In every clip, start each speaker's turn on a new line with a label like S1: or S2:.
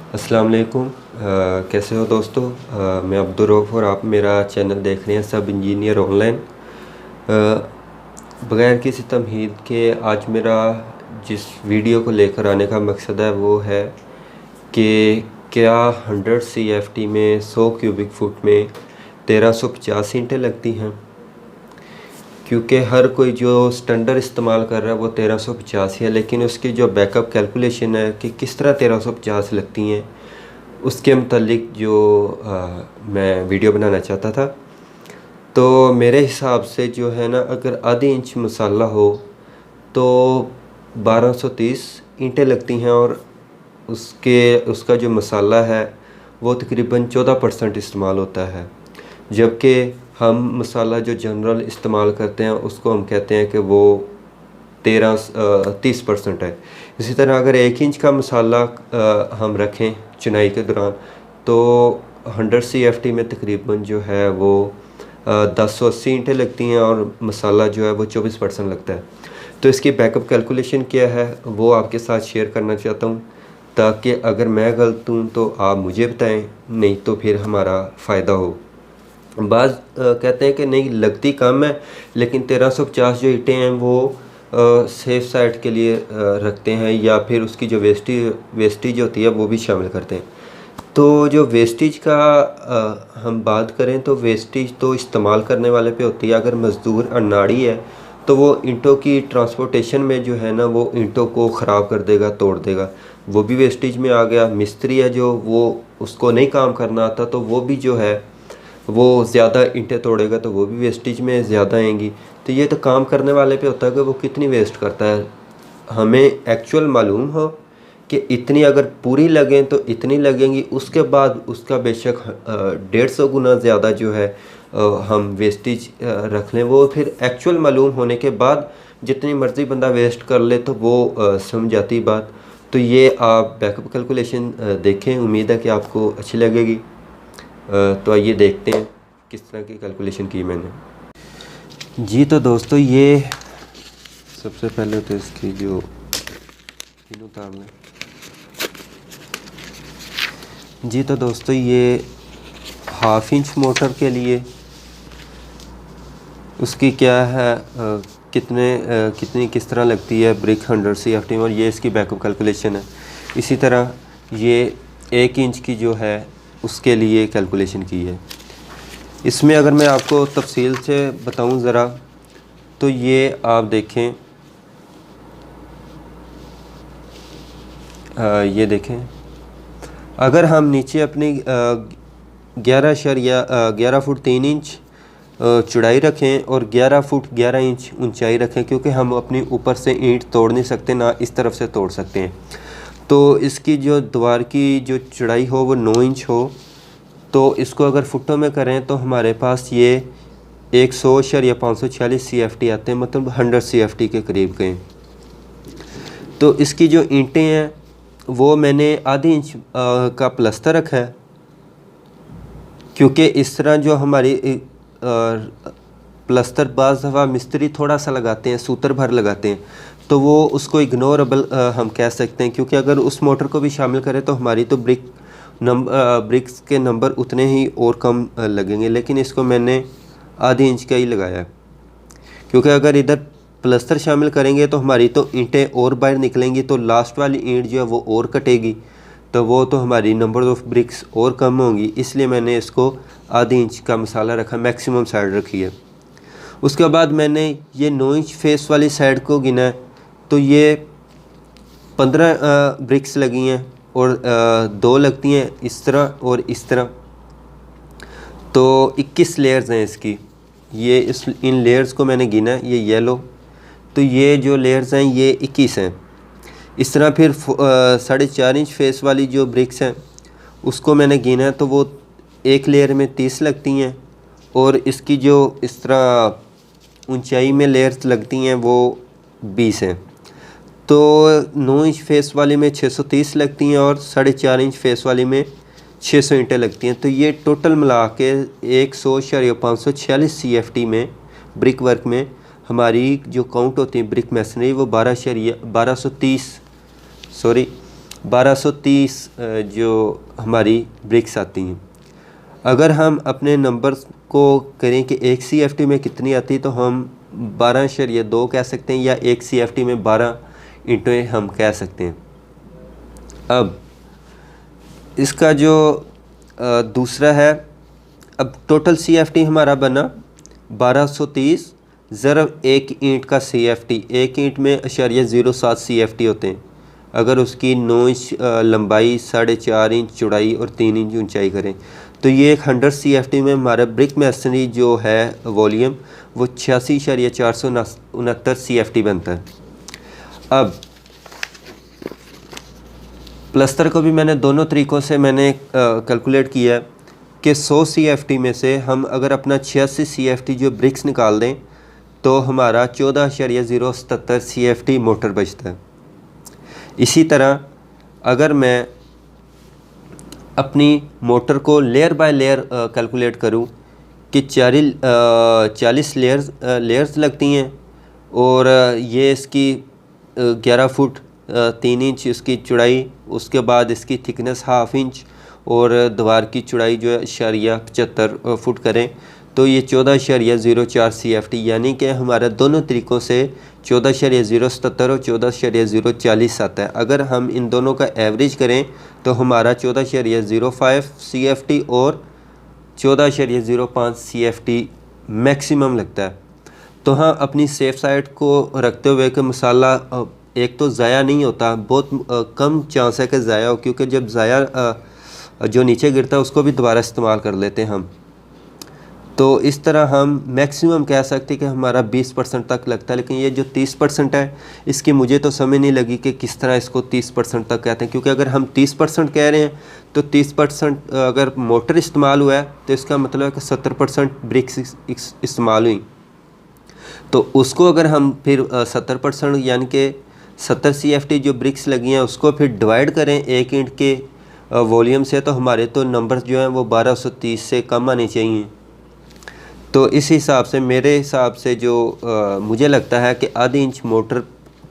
S1: अस्सलाम वालेकुम। कैसे हो दोस्तों। मैं अब्दुल रऊफ़ और आप मेरा चैनल देख रहे हैं सब इंजीनियर ऑनलाइन। बगैर किसी तमहीद के आज मेरा जिस वीडियो को लेकर आने का मकसद है वो है कि क्या 100 CFT में 100 क्यूबिक फुट में 1350 ईंटें लगती हैं। क्योंकि हर कोई जो स्टैंडर्ड इस्तेमाल कर रहा है वो 1350 है, लेकिन उसकी जो बैकअप कैलकुलेशन है कि किस तरह 1350 लगती हैं उसके मुतालिक जो मैं वीडियो बनाना चाहता था। तो मेरे हिसाब से जो है ना, अगर आधी इंच मसाला हो तो 1230 ईंटें लगती हैं और उसका जो मसाला है वो तकरीबन 14% इस्तेमाल होता है। जबकि हम मसाला जो जनरल इस्तेमाल करते हैं उसको हम कहते हैं कि वो 30% है। इसी तरह अगर 1 इंच का मसाला हम रखें चुनाई के दौरान तो 100 CFT में तकरीबन जो है वो 1080 ईंटें लगती हैं और मसाला जो है वो 24% लगता है। तो इसकी बैकअप कैलकुलेशन क्या है वो आपके साथ शेयर करना चाहता हूँ, ताकि अगर मैं गलत हूँ तो आप मुझे बताएं, नहीं तो फिर हमारा फ़ायदा हो। बाज़ कहते हैं कि नहीं लगती कम है, लेकिन 1350 जो ईंटें हैं वो सेफ साइड के लिए रखते हैं, या फिर उसकी जो वेस्टेज होती है वो भी शामिल करते हैं। तो जो वेस्टेज का हम बात करें तो वेस्टेज तो इस्तेमाल करने वाले पे होती है। अगर मज़दूर अनाड़ी है तो वो ईंटों की ट्रांसपोर्टेशन में जो है ना वो ईंटों को ख़राब कर देगा, तोड़ देगा, वो भी वेस्टेज में आ गया। मिस्त्री है जो वो उसको नहीं काम करना आता तो वो भी जो है वो ज़्यादा ईंटें तोड़ेगा तो वो भी वेस्टेज में ज़्यादा आएंगी। तो ये तो काम करने वाले पे होता है कि वो कितनी वेस्ट करता है। हमें एक्चुअल मालूम हो कि इतनी अगर पूरी लगें तो इतनी लगेंगी, उसके बाद उसका बेशक 150 गुना ज़्यादा जो है हम वेस्टेज रख लें। वो फिर एक्चुअल मालूम होने के बाद जितनी मर्ज़ी बंदा वेस्ट कर ले तो वो समझ आती बात। तो ये आप बैकअप कैलकुलेशन देखें, उम्मीद है कि आपको अच्छी लगेगी। तो आइए देखते हैं किस तरह की कैलकुलेशन की मैंने। जी तो दोस्तों, ये सबसे पहले तो इसकी जो पिन उतार लें। जी तो दोस्तों, ये 1/2 इंच मोटर के लिए उसकी क्या है कितनी किस तरह लगती है ब्रिक 100 CFT में, और ये इसकी बैकअप कैलकुलेशन है। इसी तरह ये 1 इंच की जो है उसके लिए कैलकुलेशन की है। इसमें अगर मैं आपको तफसील से बताऊं ज़रा, तो ये आप देखें, ये देखें, अगर हम नीचे अपनी 11 फुट 3 इंच चौड़ाई रखें और 11 फुट 11 इंच ऊंचाई रखें, क्योंकि हम अपनी ऊपर से ईंट तोड़ नहीं सकते, ना इस तरफ से तोड़ सकते हैं। तो इसकी जो दीवार की जो चौड़ाई हो वो 9 इंच हो, तो इसको अगर फुटों में करें तो हमारे पास ये 100.546 CFT आते हैं, मतलब 100 CFT के करीब गए। तो इसकी जो ईंटें हैं वो मैंने आधी इंच का प्लस्तर रखा है, क्योंकि इस तरह जो हमारी प्लस्तर बाज़ दफ़ा मिस्त्री थोड़ा सा लगाते हैं, सूत्र भर लगाते हैं, तो वो उसको इग्नोरेबल हम कह सकते हैं। क्योंकि अगर उस मोटर को भी शामिल करें तो हमारी तो ब्रिक्स के नंबर उतने ही और कम लगेंगे, लेकिन इसको मैंने आधी इंच का ही लगाया है। क्योंकि अगर इधर प्लस्तर शामिल करेंगे तो हमारी तो ईंटें और बाहर निकलेंगी, तो लास्ट वाली ईंट जो है वो और कटेगी, तो वो तो हमारी नंबर ऑफ ब्रिक्स और कम होंगी। इसलिए मैंने इसको आधी इंच का मसाला रखा, मैक्सिमम साइड रखी है। उसके बाद मैंने ये 9 इंच फेस वाली साइड को गिना है, तो ये 15 ब्रिक्स लगी हैं और 2 लगती हैं इस तरह और इस तरह, तो 21 लेयर्स हैं इसकी। ये इन लेयर्स को मैंने गिना है, ये येलो, तो ये जो लेयर्स हैं ये 21 हैं। इस तरह फिर 4.5 इंच फेस वाली जो ब्रिक्स हैं उसको मैंने गिना है, तो वो एक लेयर में 30 लगती हैं, और इसकी जो इस तरह ऊंचाई में लेयर्स लगती हैं वो 20 हैं। तो 9 इंच फेस वाली में 630 लगती हैं और 4.5 इंच फेस वाली में 600 ईंटें लगती हैं। तो ये टोटल मिला के 100.546 CFT में ब्रिक वर्क में हमारी जो काउंट होती है ब्रिक मैसनरी वो 1230 1230 जो हमारी ब्रिक्स आती हैं। अगर हम अपने नंबर्स को करें कि एक CFT में कितनी आती है, तो हम 12.2 कह सकते हैं, या एक CFT में 12 ईंटें हम कह सकते हैं। अब इसका जो दूसरा है, अब टोटल CFT हमारा बना 1230 ज़रब एक ईंट का CFT। एक ईंट में 0.07 CFT होते हैं। अगर उसकी 9 इंच लंबाई, 4.5 इंच चौड़ाई और 3 इंच ऊंचाई करें, तो ये एक 100 CFT में हमारा ब्रिक मैसनरी जो है वॉल्यूम वो 86.469 CFT बनता है। अब प्लस्तर को भी मैंने दोनों तरीक़ों से मैंने कैलकुलेट किया है कि 100 CFT में से हम अगर अपना 86 CFT जो ब्रिक्स निकाल दें, तो हमारा 14.077 CFT मोटर बचता है। इसी तरह अगर मैं अपनी मोटर को लेयर बाय लेयर कैलकुलेट करूं कि 40 लेयर्स लगती हैं, और ये इसकी 11 फुट 3 इंच इसकी चौड़ाई, उसके बाद इसकी थिकनेस 1/2 इंच, और दीवार की चौड़ाई जो है 75 फुट करें, तो ये 14.04 CFT, यानी कि हमारा दोनों तरीक़ों से 14.077 और 14.040 आता है। अगर हम इन दोनों का एवरेज करें तो हमारा 14.05 CFT और 14.05 CFT मैक्सिमम लगता है। तो हाँ, अपनी सेफ साइड को रखते हुए कि मसाला एक तो ज़ाया नहीं होता, बहुत कम चांस है कि ज़ाया हो, क्योंकि जब ज़ाया जो नीचे गिरता है उसको भी दोबारा इस्तेमाल कर लेते हैं हम। तो इस तरह हम मैक्सिमम कह सकते हैं कि हमारा 20% तक लगता है। लेकिन ये जो 30% है, इसकी मुझे तो समझ नहीं लगी कि किस तरह इसको 30% तक कहते हैं, क्योंकि अगर हम 30% कह रहे हैं तो 30% अगर मोटर इस्तेमाल हुआ है तो इसका मतलब है कि 70% ब्रिक्स इस्तेमाल हुई। तो उसको अगर हम फिर 70% यानी कि 70 CFT जो ब्रिक्स लगी हैं उसको फिर डिवाइड करें एक ईंट के वॉल्यूम से, तो हमारे तो नंबर जो हैं वो 1230 से कम आने चाहिए। तो इस हिसाब से मेरे हिसाब से जो मुझे लगता है कि आधी इंच मोटर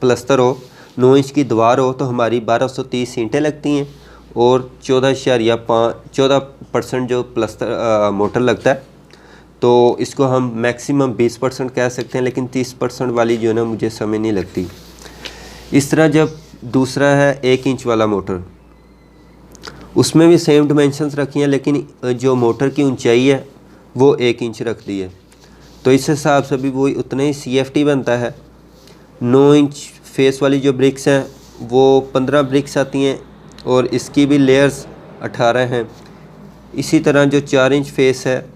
S1: प्लस्तर हो, 9 इंच की दीवार हो, तो हमारी 1230 ईंटें लगती हैं, और 14% जो प्लस्तर मोटर लगता है। तो इसको हम मैक्सिमम 20% कह सकते हैं, लेकिन 30% वाली जो है ना मुझे समझ नहीं लगती। इस तरह जब दूसरा है 1 इंच वाला मोटर, उसमें भी सेम डिमेंशंस रखी हैं, लेकिन जो मोटर की ऊंचाई है वो 1 इंच रख दी है। तो इस हिसाब से भी वही उतना ही CFT बनता है। 9 इंच फेस वाली जो ब्रिक्स हैं वो 15 ब्रिक्स आती हैं, और इसकी भी लेयर्स 18 हैं। इसी तरह जो 4 इंच फेस है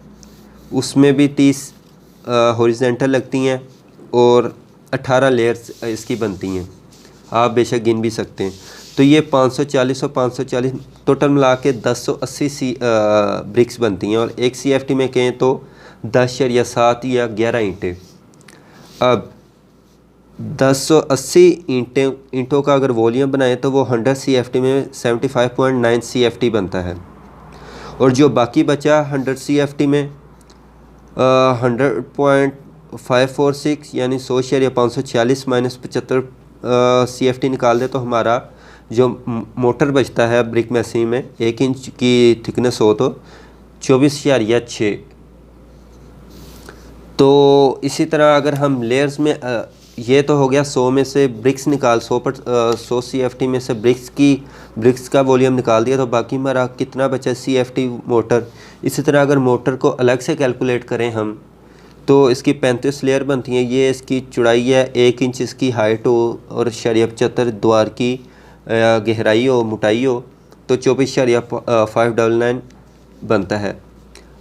S1: उसमें भी 30 हॉरिजॉन्टल लगती हैं, और 18 लेयर्स इसकी बनती हैं। आप बेशक गिन भी सकते हैं। तो ये 540 और 540 टोटल मिला के 1080 ब्रिक्स बनती हैं, और एक CFT में कहें तो 10.7 या 11 ईंटें। अब 1080 ईंटों का अगर वॉल्यूम बनाएं तो वो 100 CFT में 75.9 CFT बनता है, और जो बाकी बचा 100 CFT में 100.546 यानी 100.546 माइनस 75 CFT निकाल दे, तो हमारा जो मोटर बचता है ब्रिक मैसनरी में 1 इंच की थिकनेस हो तो 24.6। तो इसी तरह अगर हम लेयर्स में ये तो हो गया 100 में से ब्रिक्स निकाल 100 CFT में से ब्रिक्स का वॉल्यूम निकाल दिया, तो बाकी हमारा कितना बचा CFT मोटर। इसी तरह अगर मोटर को अलग से कैलकुलेट करें हम, तो इसकी 35 लेयर बनती हैं। ये इसकी चौड़ाई है 1 इंच, इसकी हाइट हो, और 75 द्वार की गहराई हो, मोटाई हो, तो 24.599 बनता है।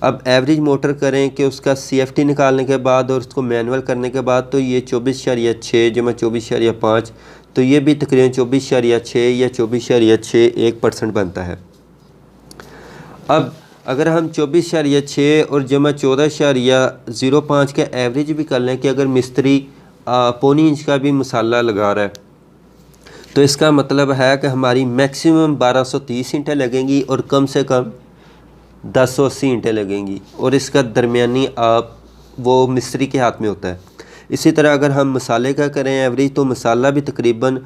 S1: अब एवरेज मोटर करें कि उसका CFT निकालने के बाद और उसको मैनुअल करने के बाद, तो ये 24.6 जमा 24.5, तो ये भी तकरीबन 24.6 या 24.61% बनता है। अब अगर हम 24.6 और जमा 14.05 का एवरेज भी कर लें कि अगर मिस्त्री पौनी इंच का भी मसाला लगा रहा है, तो इसका मतलब है कि हमारी मैक्सिमम 1230 ईंटें लगेंगी और कम से कम 1080 ईंटें लगेंगी, और इसका दरमियानी आप वो मिस्त्री के हाथ में होता है। इसी तरह अगर हम मसाले का करें एवरेज, तो मसाला भी तकरीबन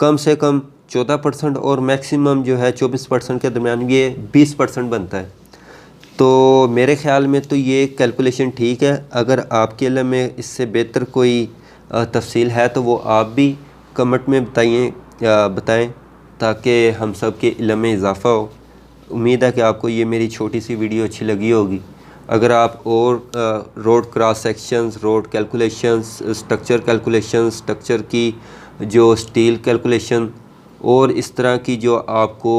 S1: कम से कम 14% और मैक्सिमम जो है 24% के दरमियान ये 20% बनता है। तो मेरे ख़्याल में तो ये कैलकुलेशन ठीक है। अगर आपके इल्म में इससे बेहतर कोई तफसील है तो वो आप भी कमेंट में बताएं ताकि हम सब के इल्म में इजाफ़ा हो। उम्मीद है कि आपको ये मेरी छोटी सी वीडियो अच्छी लगी होगी। अगर आप और road cross sections, road calculations, structure की जो स्टील कैलकुलेशन और इस तरह की जो आपको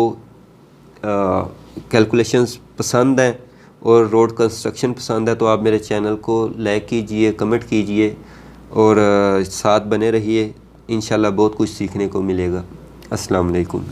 S1: कैलकुलेशंस पसंद हैं और रोड कंस्ट्रक्शन पसंद है तो आप मेरे चैनल को लाइक कीजिए, कमेंट कीजिए और साथ बने रहिए। इंशाल्लाह बहुत कुछ सीखने को मिलेगा। अस्सलाम वालेकुम।